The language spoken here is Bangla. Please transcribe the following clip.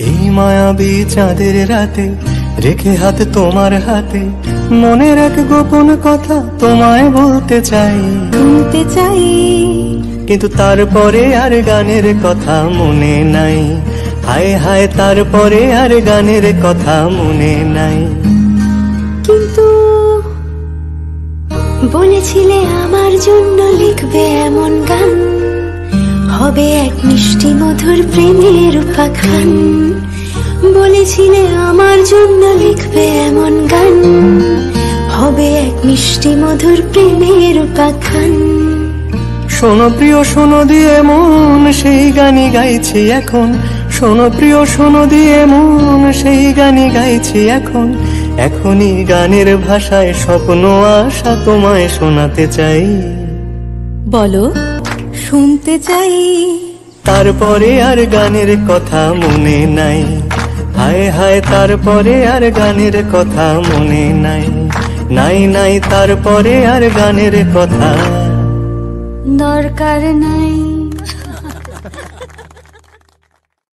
এই মায়াবী চাঁদের রাতে রেখে হাত তোমার হাতে মনের এক গোপন কথা তোমায় বলতে চাই, শুনতে চাই। কিন্তু তারপরে আর গানের কথা মনে নাই। হায় হায় তারপরে আর গানের কথা মনে নাই। কিন্তু বলেছিলে আমার জন্য লিখবে এমন গান, হবে এক মিষ্টি মধুর প্রেমের উপাখ্যান। বলেছিলে আমার জন্য লিখবে এমন গান, হবে এক মিষ্টি মধুর প্রেমের উপাখ্যান। শোনো প্রিয় শোনো দিয়ে মন সেই গানই গাইছি এখন। শোনো প্রিয় শোনো দিয়ে মন সেই গানই গাইছি এখন। এখনই গানের ভাষায় স্বপ্ন আশা তোমায় শোনাতে চাই। বলো, শুনতে চাই। তারপরে আর গানের কথা মনে নাই। হায় হায় তারপরে আর গানের কথা মনে নাই। নাই নাই তারপরে আর গানের কথা দরকার নাই।